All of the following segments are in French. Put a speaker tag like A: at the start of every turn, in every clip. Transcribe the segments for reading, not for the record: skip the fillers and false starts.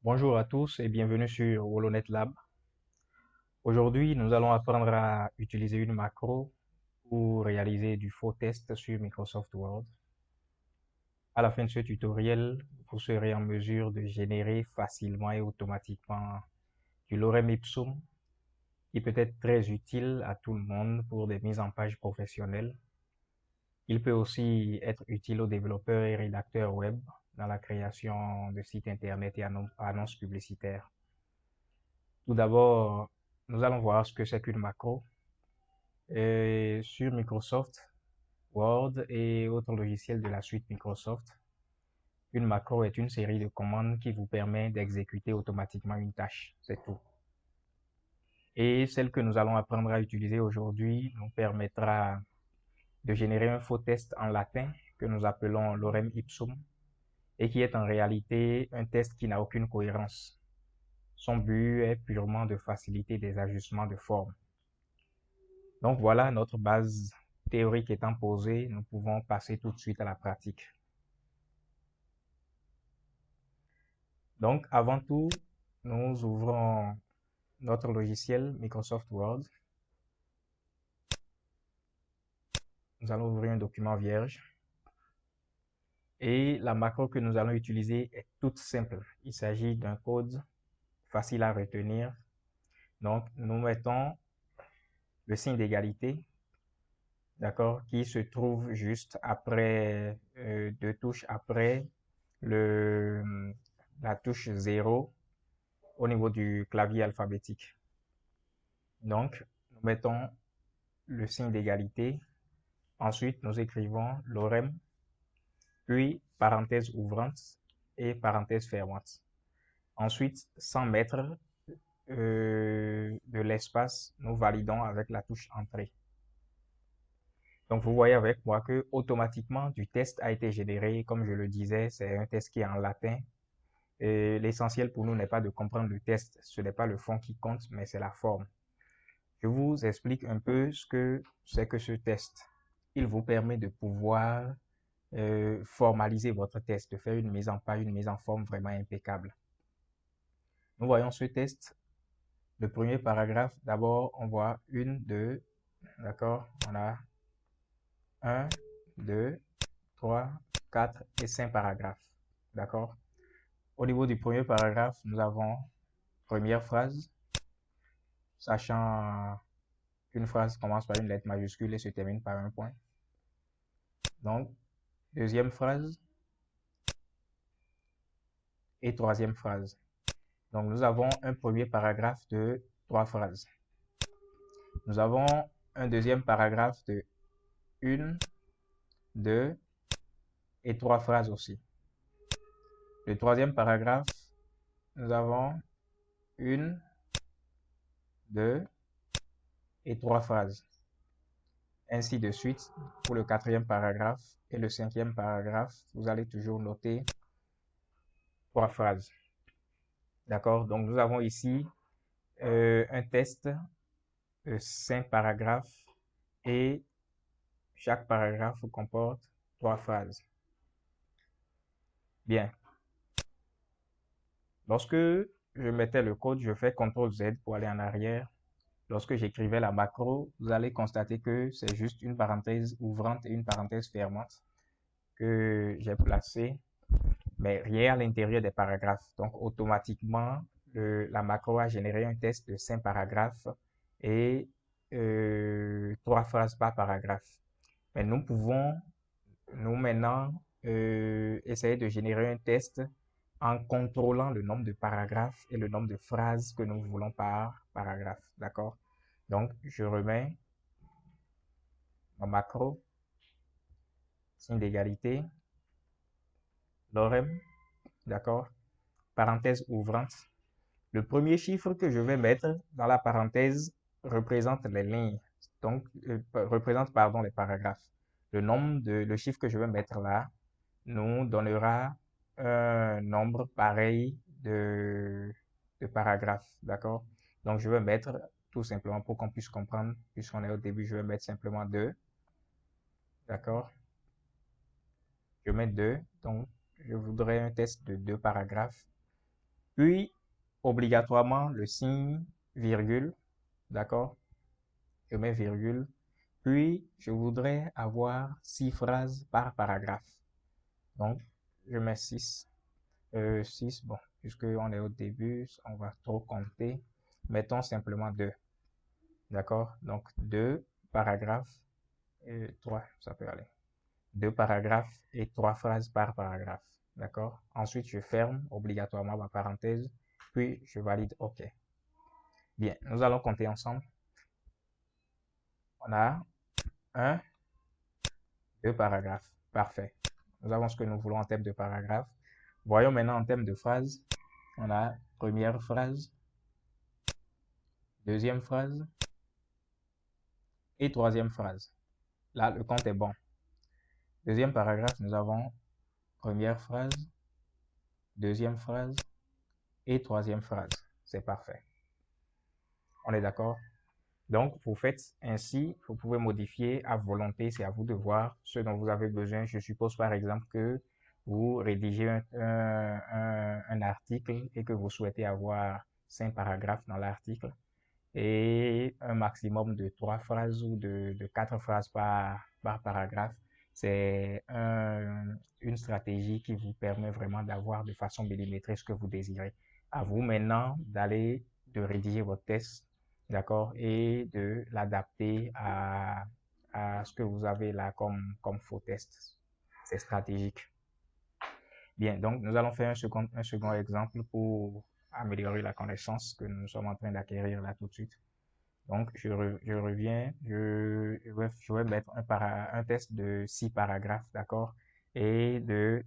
A: Bonjour à tous et bienvenue sur HoloNet Lab. Aujourd'hui, nous allons apprendre à utiliser une macro pour réaliser du faux test sur Microsoft Word. À la fin de ce tutoriel, vous serez en mesure de générer facilement et automatiquement du lorem ipsum qui peut être très utile à tout le monde pour des mises en page professionnelles. Il peut aussi être utile aux développeurs et rédacteurs web dans la création de sites internet et annonces publicitaires. Tout d'abord, nous allons voir ce que c'est qu'une macro. Et sur Microsoft Word et autres logiciels de la suite Microsoft, une macro est une série de commandes qui vous permet d'exécuter automatiquement une tâche. C'est tout. Et celle que nous allons apprendre à utiliser aujourd'hui nous permettra de générer un faux test en latin que nous appelons lorem ipsum et qui est en réalité un test qui n'a aucune cohérence. Son but est purement de faciliter des ajustements de forme. Donc voilà, notre base théorique étant posée, nous pouvons passer tout de suite à la pratique. Donc avant tout, nous ouvrons notre logiciel Microsoft Word. Nous allons ouvrir un document vierge. Et la macro que nous allons utiliser est toute simple. Il s'agit d'un code facile à retenir. Donc nous mettons le signe d'égalité, d'accord, qui se trouve juste après deux touches après le, la touche 0 au niveau du clavier alphabétique. Donc, nous mettons le signe d'égalité. Ensuite, nous écrivons lorem, puis parenthèse ouvrante et parenthèse fermante. Ensuite, sans mettre de l'espace, nous validons avec la touche entrée. Donc, vous voyez avec moi que automatiquement du test a été généré. Comme je le disais, c'est un test qui est en latin. Et l'essentiel pour nous n'est pas de comprendre le test. Ce n'est pas le fond qui compte, mais c'est la forme. Je vous explique un peu ce que c'est que ce test. Il vous permet de pouvoir formaliser votre test, de faire une mise en page, une mise en forme vraiment impeccable. Nous voyons ce test. Le premier paragraphe, d'abord, on voit une, deux, d'accord? On a un, deux, trois, quatre et cinq paragraphes, d'accord? Au niveau du premier paragraphe, nous avons première phrase, sachant qu'une phrase commence par une lettre majuscule et se termine par un point. Donc, deuxième phrase et troisième phrase. Donc, nous avons un premier paragraphe de trois phrases. Nous avons un deuxième paragraphe de une, deux et trois phrases aussi. Le troisième paragraphe, nous avons une, deux et trois phrases. Ainsi de suite pour le quatrième paragraphe et le cinquième paragraphe, vous allez toujours noter trois phrases. D'accord? Donc, nous avons ici un test de 5 paragraphes et chaque paragraphe comporte trois phrases. Bien. Lorsque je mettais le code, je fais CTRL-Z pour aller en arrière. Lorsque j'écrivais la macro, vous allez constater que c'est juste une parenthèse ouvrante et une parenthèse fermante que j'ai placée, mais rien à l'intérieur des paragraphes. Donc, automatiquement, la macro a généré un test de 5 paragraphes et trois phrases par paragraphe. Mais nous pouvons, nous maintenant, essayer de générer un test en contrôlant le nombre de paragraphes et le nombre de phrases que nous voulons par paragraphe. D'accord? Donc, je remets ma macro, signe d'égalité, lorem, d'accord? Parenthèse ouvrante. Le premier chiffre que je vais mettre dans la parenthèse représente les lignes, donc représente, pardon, les paragraphes. Le chiffre que je vais mettre là nous donnera un nombre pareil de paragraphes, d'accord? Donc, je vais mettre tout simplement pour qu'on puisse comprendre, puisqu'on est au début, je vais mettre simplement 2, d'accord? Je mets 2, donc je voudrais un test de 2 paragraphes. Puis, obligatoirement, le signe virgule, d'accord? Je mets virgule. Puis, je voudrais avoir 6 phrases par paragraphe. Donc, je mets 6. 6, bon, puisqu'on est au début, on va trop compter. Mettons simplement 2. D'accord? Donc, 2 paragraphes et 3, ça peut aller. 2 paragraphes et 3 phrases par paragraphe. D'accord? Ensuite, je ferme obligatoirement ma parenthèse, puis je valide OK. Bien, nous allons compter ensemble. On a 1, 2 paragraphes. Parfait. Nous avons ce que nous voulons en termes de paragraphes. Voyons maintenant en termes de phrases. On a première phrase, deuxième phrase et troisième phrase. Là, le compte est bon. Deuxième paragraphe, nous avons première phrase, deuxième phrase et troisième phrase. C'est parfait. On est d'accord? Donc, vous faites ainsi, vous pouvez modifier à volonté, c'est à vous de voir ce dont vous avez besoin. Je suppose par exemple que vous rédigez un article et que vous souhaitez avoir 5 paragraphes dans l'article et un maximum de 3 phrases ou de 4 phrases par paragraphe. C'est une stratégie qui vous permet vraiment d'avoir de façon millimétrée ce que vous désirez. À vous maintenant d'aller, de rédiger votre test, d'accord, et de l'adapter à ce que vous avez là comme faux test. C'est stratégique. Bien, donc nous allons faire un second exemple pour améliorer la connaissance que nous sommes en train d'acquérir là tout de suite. Donc, je reviens, je vais mettre un test de 6 paragraphes, d'accord, et de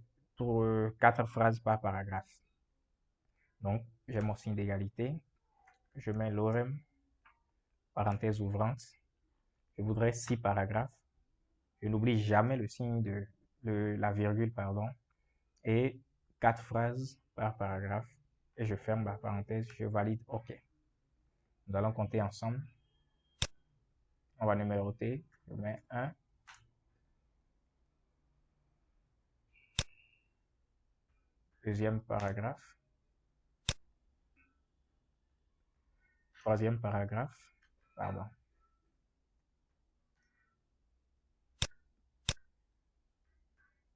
A: 4 phrases par paragraphe. Donc, j'ai mon signe d'égalité, je mets l'orem, parenthèse ouvrante, je voudrais 6 paragraphes, je n'oublie jamais le signe la virgule, pardon, et 4 phrases par paragraphe, et je ferme la parenthèse, je valide OK. Nous allons compter ensemble. On va numéroter, je mets 1, deuxième paragraphe, troisième paragraphe, pardon,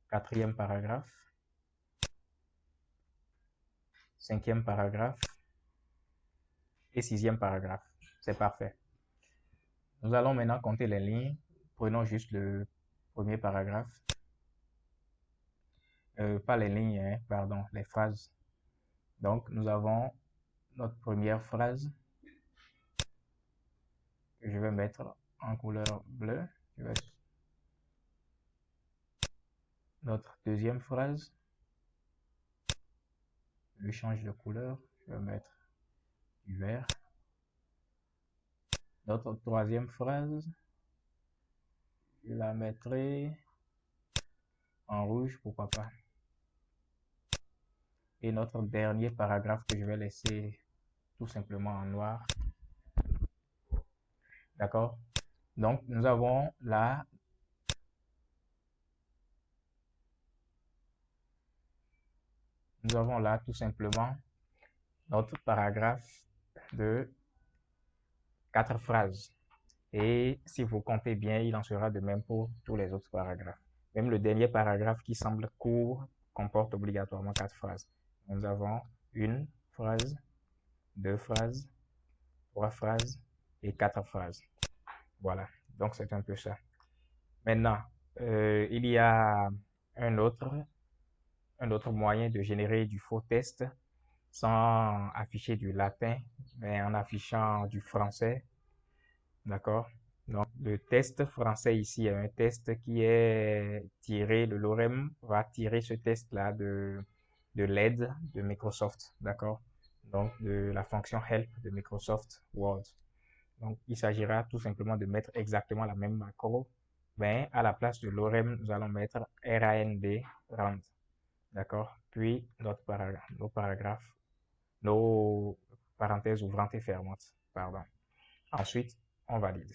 A: quatrième paragraphe, cinquième paragraphe et sixième paragraphe. C'est parfait. Nous allons maintenant compter les lignes. Prenons juste le premier paragraphe. Pas les lignes, hein, pardon, les phrases. Donc, nous avons notre première phrase que je vais mettre en couleur bleue. Notre deuxième phrase, je change de couleur. Je vais mettre du vert. Notre troisième phrase, je la mettrai en rouge, pourquoi pas. Et notre dernier paragraphe que je vais laisser tout simplement en noir. D'accord? Donc, nous avons là tout simplement notre paragraphe de 4 phrases. Et si vous comptez bien, il en sera de même pour tous les autres paragraphes. Même le dernier paragraphe qui semble court comporte obligatoirement 4 phrases. Nous avons une phrase, 2 phrases, 3 phrases et 4 phrases. Voilà, donc c'est un peu ça. Maintenant, il y a un autre, un autre moyen de générer du faux test sans afficher du latin, mais en affichant du français. D'accord? Donc, le test français ici est un test qui est tiré, le lorem va tirer ce test-là de l'aide de Microsoft. D'accord? Donc, de la fonction help de Microsoft Word. Donc, il s'agira tout simplement de mettre exactement la même macro, mais à la place de lorem, nous allons mettre rand. D'accord? Puis, nos paragraphes, nos parenthèses ouvrantes et fermantes. Pardon. Ensuite, on valide.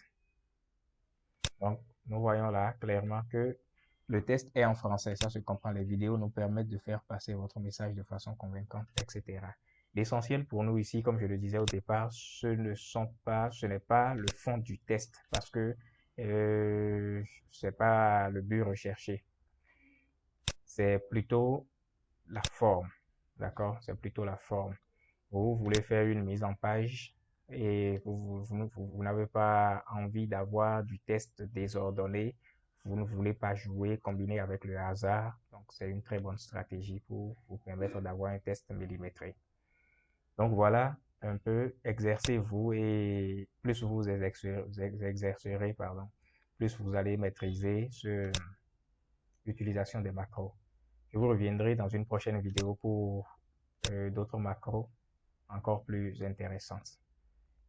A: Donc, nous voyons là clairement que le test est en français. Ça se comprend. Les vidéos nous permettent de faire passer votre message de façon convaincante, etc. L'essentiel pour nous ici, comme je le disais au départ, ce n'est pas le fond du test parce que c'est pas le but recherché. C'est plutôt la forme, d'accord? C'est plutôt la forme. Vous voulez faire une mise en page et vous n'avez pas envie d'avoir du test désordonné. Vous ne voulez pas jouer, combiner avec le hasard. Donc, c'est une très bonne stratégie pour vous permettre d'avoir un test millimétré. Donc, voilà un peu, exercez-vous et plus vous exercerez, pardon, plus vous allez maîtriser l'utilisation des macros. Je vous reviendrai dans une prochaine vidéo pour d'autres macros encore plus intéressantes.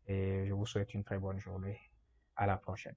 A: Et je vous souhaite une très bonne journée. À la prochaine.